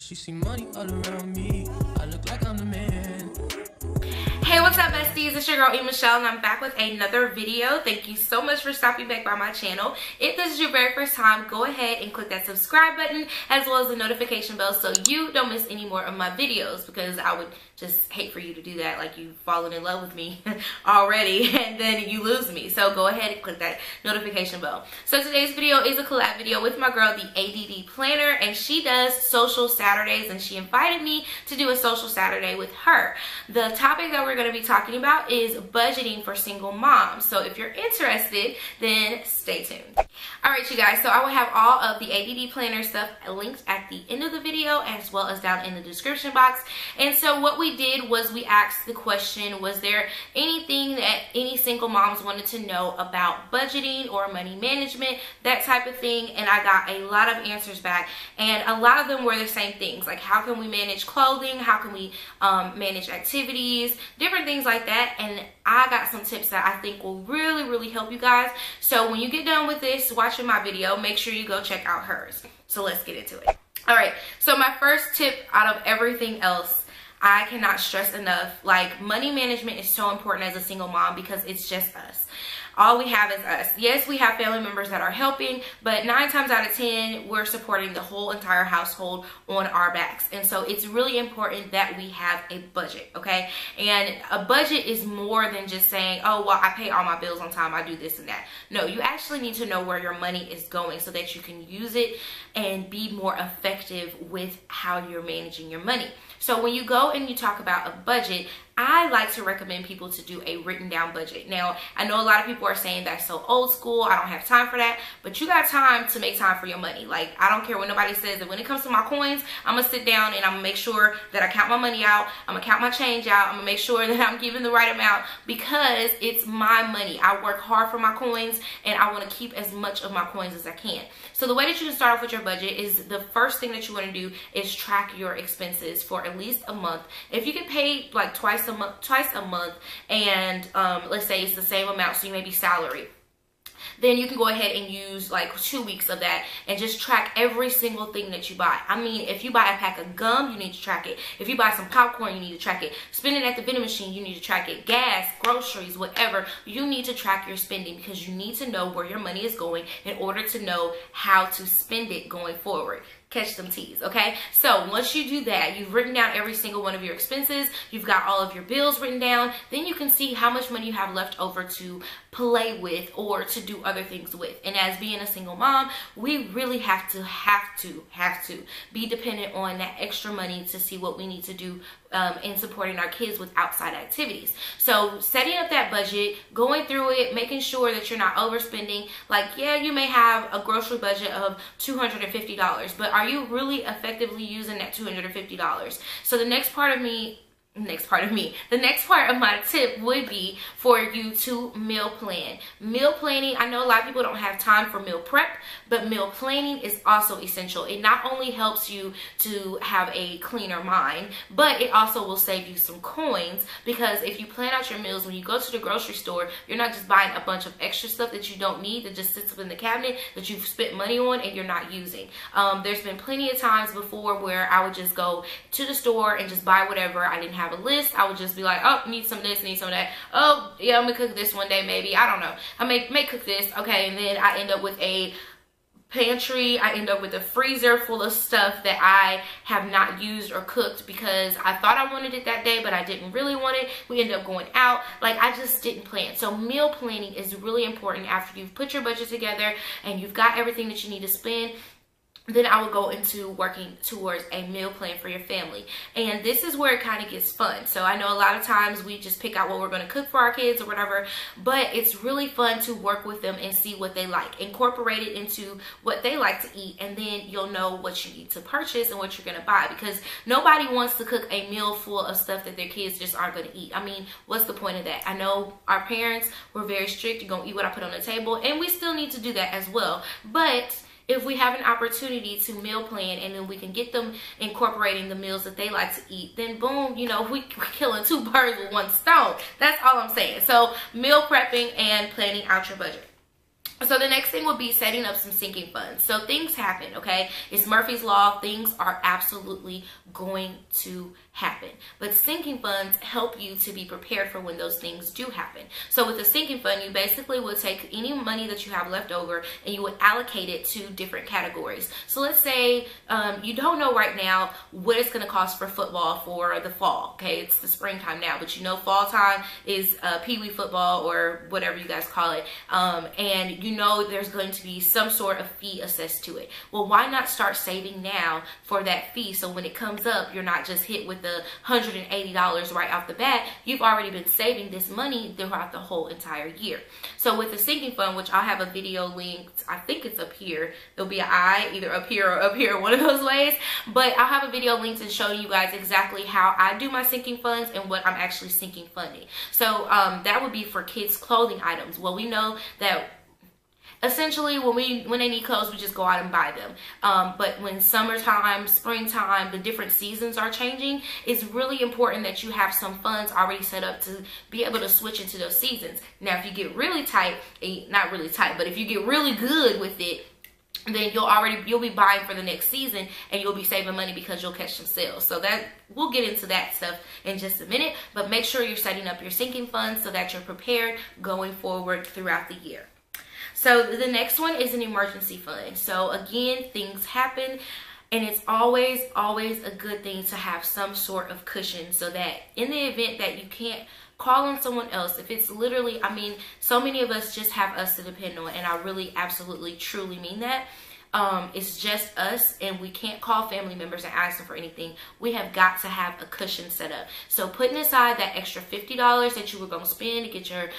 She see money all around me. I look like I'm the man. Hey, what's up, besties? It's your girl E.Michelle, and I'm back with another video. Thank you so much for stopping back by my channel. If this is your very first time, go ahead and click that subscribe button as well as the notification bell so you don't miss any more of my videos, because I would just hate for you to do that, like you've fallen in love with me already and then you lose me. So go ahead and click that notification bell. So today's video is a collab video with my girl, the A.D.D planner, and she does social Saturdays, and she invited me to do a social Saturday with her. The topic that we're going to be talking about is budgeting for single moms. So if you're interested, then stay tuned. Alright, you guys, so I will have all of the A.D.D planner stuff linked at the end of the video as well as down in the description box. And so what we did was we asked the question, was there anything that any single moms wanted to know about budgeting or money management, that type of thing, and I got a lot of answers back, and a lot of them were the same things, like how can we manage clothing, how can we manage activities, different things like that. And I got some tips that I think will really help you guys. So when you get done with this, watching my video, make sure you go check out hers. So let's get into it. All right, so my first tip out of everything else, I cannot stress enough, like, money management is so important as a single mom because it's just us. All we have is us. Yes, we have family members that are helping, but 9 times out of 10, we're supporting the whole entire household on our backs. And so it's really important that we have a budget, okay? And a budget is more than just saying, oh, well, I pay all my bills on time, I do this and that. No, you actually need to know where your money is going so that you can use it and be more effective with how you're managing your money. So when you go and you talk about a budget, I like to recommend people to do a written down budget. Now, I know a lot of people are saying that's so old school, I don't have time for that, but you got time to make time for your money. Like, I don't care what nobody says, that when it comes to my coins, I'm gonna sit down and I'm gonna make sure that I count my money out, I'm gonna count my change out, I'm gonna make sure that I'm giving the right amount, because it's my money. I work hard for my coins and I wanna keep as much of my coins as I can. So the way that you can start off with your budget is, the first thing that you wanna do is track your expenses for at least a month. If you get paid like twice a month, and let's say it's the same amount, so you may be salary, then you can go ahead and use like 2 weeks of that and just track every single thing that you buy. I mean, if you buy a pack of gum, you need to track it. If you buy some popcorn, you need to track it. Spending at the vending machine, you need to track it. Gas, groceries, whatever, you need to track your spending, because you need to know where your money is going in order to know how to spend it going forward. Catch them T's, okay? So once you do that, you've written down every single one of your expenses, you've got all of your bills written down, then you can see how much money you have left over to play with or to do other things with. And as being a single mom, we really have to be dependent on that extra money to see what we need to do in supporting our kids with outside activities. So setting up that budget, going through it, making sure that you're not overspending. Like, yeah, you may have a grocery budget of $250, but are you really effectively using that $250? So the next part of my tip would be for you to meal plan. Meal planning, I know a lot of people don't have time for meal prep, but meal planning is also essential. It not only helps you to have a cleaner mind, but it also will save you some coins, because if you plan out your meals, when you go to the grocery store, you're not just buying a bunch of extra stuff that you don't need, that just sits up in the cabinet that you've spent money on and you're not using. There's been plenty of times before where I would just go to the store and just buy whatever. I didn't have a list. I would just be like, oh, need some of this, need some of that. Oh, yeah, I'm gonna cook this one day, maybe. I don't know. I may cook this, okay, and then I end up with a pantry, I end up with a freezer full of stuff that I have not used or cooked because I thought I wanted it that day, but I didn't really want it. We ended up going out. Like, I just didn't plan. So meal planning is really important. After you've put your budget together and you've got everything that you need to spend, then I would go into working towards a meal plan for your family. And this is where it kind of gets fun. So I know a lot of times we just pick out what we're going to cook for our kids or whatever, but it's really fun to work with them and see what they like. Incorporate it into what they like to eat, and then you'll know what you need to purchase and what you're going to buy, because nobody wants to cook a meal full of stuff that their kids just aren't going to eat. I mean, what's the point of that? I know our parents were very strict. You're going to eat what I put on the table, and we still need to do that as well. But if we have an opportunity to meal plan and then we can get them incorporating the meals that they like to eat, then boom, you know, we're killing 2 birds with 1 stone. That's all I'm saying. So meal prepping and planning out your budget. So the next thing will be setting up some sinking funds. So things happen, okay? It's Murphy's Law. Things are absolutely going to happen. But sinking funds help you to be prepared for when those things do happen. So with a sinking fund, you basically will take any money that you have left over and you would allocate it to different categories. So let's say you don't know right now what it's going to cost for football for the fall, okay? It's the springtime now, but you know fall time is pee-wee football or whatever you guys call it. And you know there's going to be some sort of fee assessed to it. Well, why not start saving now for that fee, so when it comes up, you're not just hit with the $180 right off the bat. You've already been saving this money throughout the whole entire year. So with the sinking fund, which I'll have a video linked, I think it's up here. There'll be an eye either up here or up here, one of those ways. But I'll have a video linked and show you guys exactly how I do my sinking funds and what I'm actually sinking funding. So that would be for kids' clothing items. Well, we know that essentially, when they need clothes, we just go out and buy them. But when summertime, springtime, the different seasons are changing, it's really important that you have some funds already set up to be able to switch into those seasons. Now, if you get really tight, not really tight, but if you get really good with it, then you'll be buying for the next season and you'll be saving money because you'll catch some sales. So that we'll get into that stuff in just a minute, but make sure you're setting up your sinking funds so that you're prepared going forward throughout the year. So the next one is an emergency fund. So again, things happen, and it's always a good thing to have some sort of cushion so that in the event that you can't call on someone else, if it's literally, I mean, so many of us just have us to depend on, and I really absolutely truly mean that. It's just us and we can't call family members and ask them for anything. We have got to have a cushion set up. So putting aside that extra $50 that you were going to spend to get your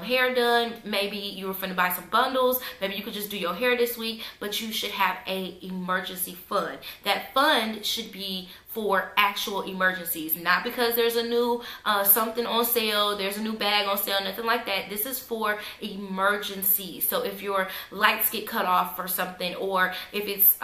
hair done, maybe you were going to buy some bundles, maybe you could just do your hair this week, but you should have a emergency fund. That fund should be for actual emergencies, not because there's a new something on sale, there's a new bag on sale, nothing like that. This is for emergencies. So if your lights get cut off or something, or if it's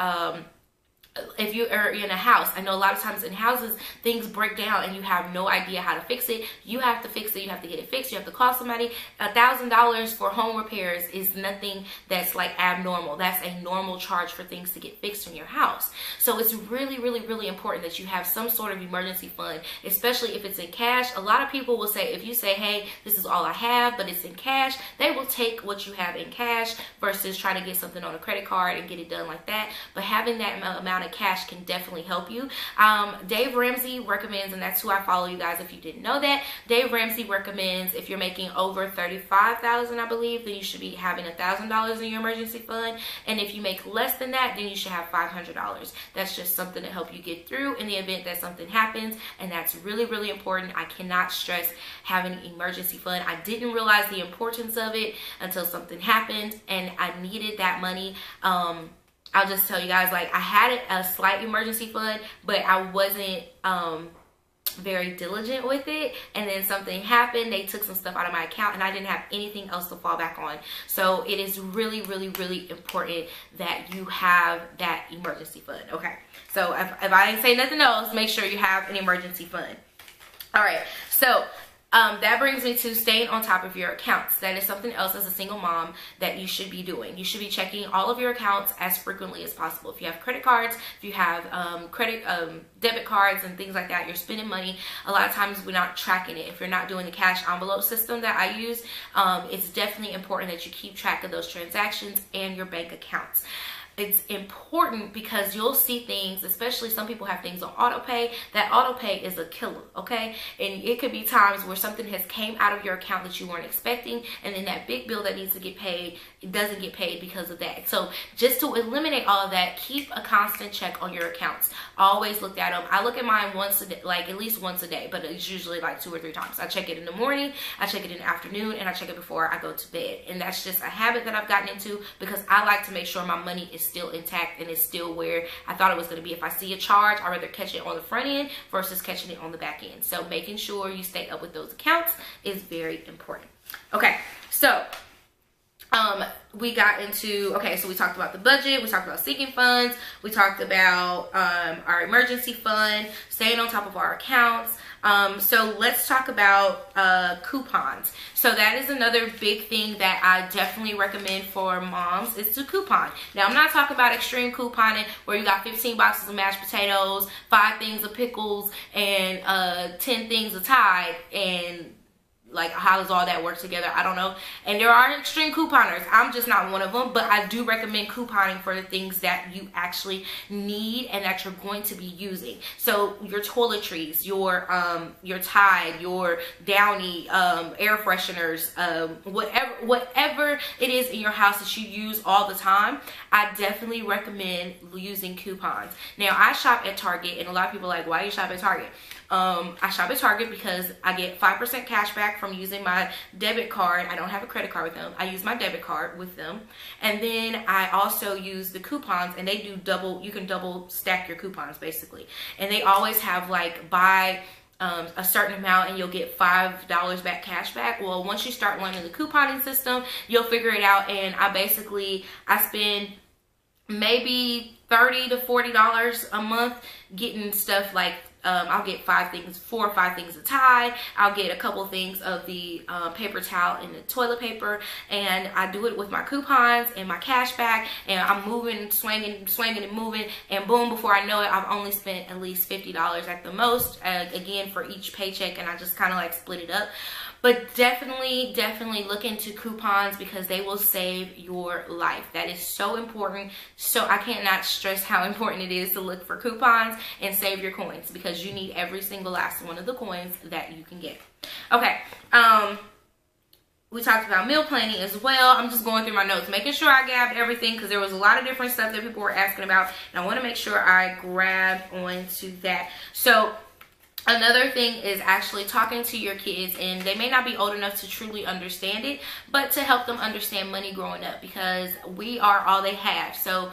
if you are in a house, I know a lot of times in houses things break down and you have no idea how to fix it. You have to fix it. You have to get it fixed. You have to call somebody. $1,000 for home repairs is nothing that's like abnormal. That's a normal charge for things to get fixed in your house. So it's really important that you have some sort of emergency fund, especially if it's in cash. A lot of people will say, if you say, hey, this is all I have, but it's in cash, they will take what you have in cash versus trying to get something on a credit card and get it done like that. But having that amount of cash can definitely help you. Dave Ramsey recommends, and that's who I follow, you guys, if you didn't know that. Dave Ramsey recommends if you're making over $35,000, I believe, then you should be having $1,000 in your emergency fund. And if you make less than that, then you should have $500. That's just something to help you get through in the event that something happens, and that's really important. I cannot stress having an emergency fund. I didn't realize the importance of it until something happened and I needed that money. I'll just tell you guys, like, I had a slight emergency fund, but I wasn't very diligent with it, and then something happened. They took some stuff out of my account and I didn't have anything else to fall back on. So it is really important that you have that emergency fund. Okay, so if I didn't say nothing else, make sure you have an emergency fund. All right, so that brings me to staying on top of your accounts. That is something else as a single mom that you should be doing. You should be checking all of your accounts as frequently as possible. If you have credit cards, if you have debit cards and things like that, you're spending money. A lot of times we're not tracking it. If you're not doing the cash envelope system that I use, it's definitely important that you keep track of those transactions and your bank accounts. It's important because you'll see things, especially some people have things on auto pay. That auto pay is a killer, okay? And it could be times where something has came out of your account that you weren't expecting, and then that big bill that needs to get paid, it doesn't get paid because of that. So just to eliminate all of that, keep a constant check on your accounts. Always look at them. I look at mine once a day, like at least once a day, but it's usually like 2 or 3 times. I check it in the morning, I check it in the afternoon, and I check it before I go to bed. And that's just a habit that I've gotten into because I like to make sure my money is still intact and it's still where I thought it was going to be. If I see a charge, I'd rather catch it on the front end versus catching it on the back end. So making sure you stay up with those accounts is very important. Okay, so we got into, okay, so we talked about the budget, we talked about sinking funds, we talked about our emergency fund, staying on top of our accounts. So let's talk about coupons. So that is another big thing that I definitely recommend for moms, is to coupon. Now, I'm not talking about extreme couponing where you got 15 boxes of mashed potatoes, 5 things of pickles, and 10 things of Tide, and like, how does all that work together? I don't know. And there are extreme couponers. I'm just not one of them, but I do recommend couponing for the things that you actually need and that you're going to be using. So your toiletries, your Tide, your Downy, air fresheners, whatever it is in your house that you use all the time, I definitely recommend using coupons. Now, I shop at Target, and a lot of people are like, why you shop at Target? I shop at Target because I get 5% cash back from using my debit card. I don't have a credit card with them. I use my debit card with them. And then I also use the coupons, and they do double, you can double stack your coupons basically. And they always have like buy a certain amount and you'll get $5 back cash back. Well, once you start learning the couponing system, you'll figure it out. And I spend maybe $30 to $40 a month getting stuff like, I'll get 4 or 5 things of Tide. I'll get a couple things of the paper towel and the toilet paper, and I do it with my coupons and my cash back, and I'm moving, swinging and moving, and boom, before I know it, I've only spent at least $50 at the most, again, for each paycheck, and I just kind of like split it up. But definitely look into coupons because they will save your life. That is so important. So I cannot stress how important it is to look for coupons and save your coins, because you need every single last one of the coins that you can get. Okay. We talked about meal planning as well. I'm just going through my notes, making sure I grabbed everything because there was a lot of different stuff that people were asking about, and I want to make sure I grab onto that. So another thing is actually talking to your kids, and they may not be old enough to truly understand it, but to help them understand money growing up, because we are all they have. So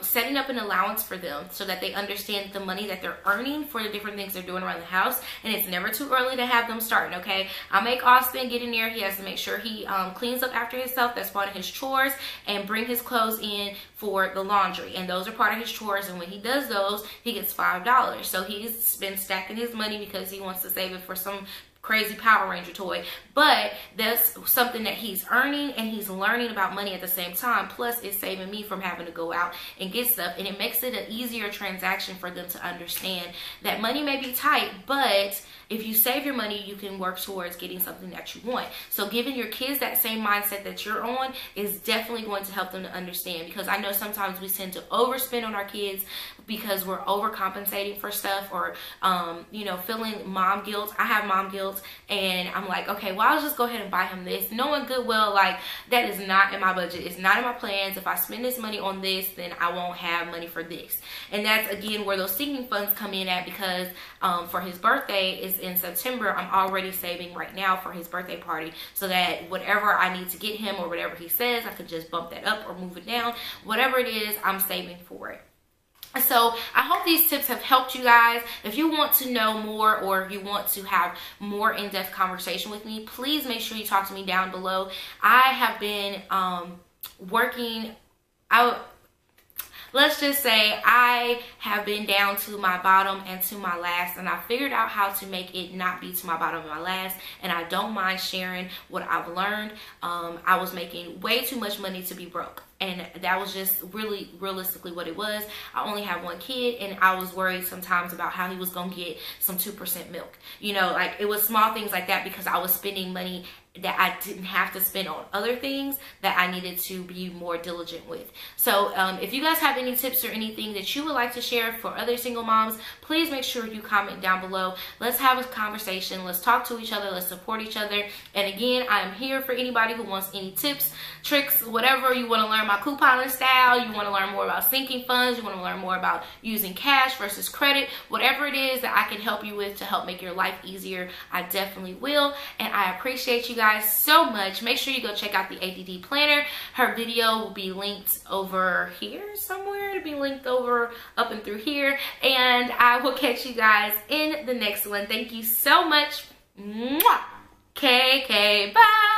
setting up an allowance for them so that they understand the money that they're earning for the different things they're doing around the house. And it's never too early to have them starting, okay? I make Austin get in there. He has to make sure he cleans up after himself. That's part of his chores, and bring his clothes in for the laundry. And those are part of his chores. And when he does those, he gets $5. So he's been stacking his money because he wants to save it for some crazy Power Ranger toy. But that's something that he's earning, and he's learning about money at the same time. Plus, it's saving me from having to go out and get stuff, and it makes it an easier transaction for them to understand that money may be tight, but if you save your money, you can work towards getting something that you want. So giving your kids that same mindset that you're on is definitely going to help them to understand, because I know sometimes we tend to overspend on our kids because we're overcompensating for stuff, or you know, feeling mom guilt. I have mom guilt, and I'm like, okay, well, I'll just go ahead and buy him this, knowing good well, like, that is not in my budget. It's not in my plans. If I spend this money on this, then I won't have money for this. And that's, again, where those sinking funds come in at, because for his birthday is in September. I'm already saving right now for his birthday party, so that whatever I need to get him or whatever he says, I could just bump that up or move it down. Whatever it is, I'm saving for it. So I hope these tips have helped you guys. If you want to know more, or you want to have more in-depth conversation with me, please make sure you talk to me down below. I have been working out. Let's just say I have been down to my bottom and to my last, and I figured out how to make it not be to my bottom and my last, and I don't mind sharing what I've learned. I was making way too much money to be broke, and that was just really realistically what it was. I only have one kid, and I was worried sometimes about how he was gonna get some 2% milk. You know, like, it was small things like that, because I was spending money that I didn't have to spend on other things that I needed to be more diligent with. So if you guys have any tips or anything that you would like to share for other single moms, please make sure you comment down below. Let's have a conversation. Let's talk to each other. Let's support each other. And again, I am here for anybody who wants any tips, tricks, whatever. You want to learn my couponing style, you want to learn more about sinking funds, you want to learn more about using cash versus credit, whatever it is that I can help you with to help make your life easier, I definitely will. And I appreciate you guys so much. Make sure you go check out the A.D.D planner. Her video will be linked over here somewhere. It'll be linked over up and through here. And I will catch you guys in the next one. Thank you so much. Mwah. KK, bye.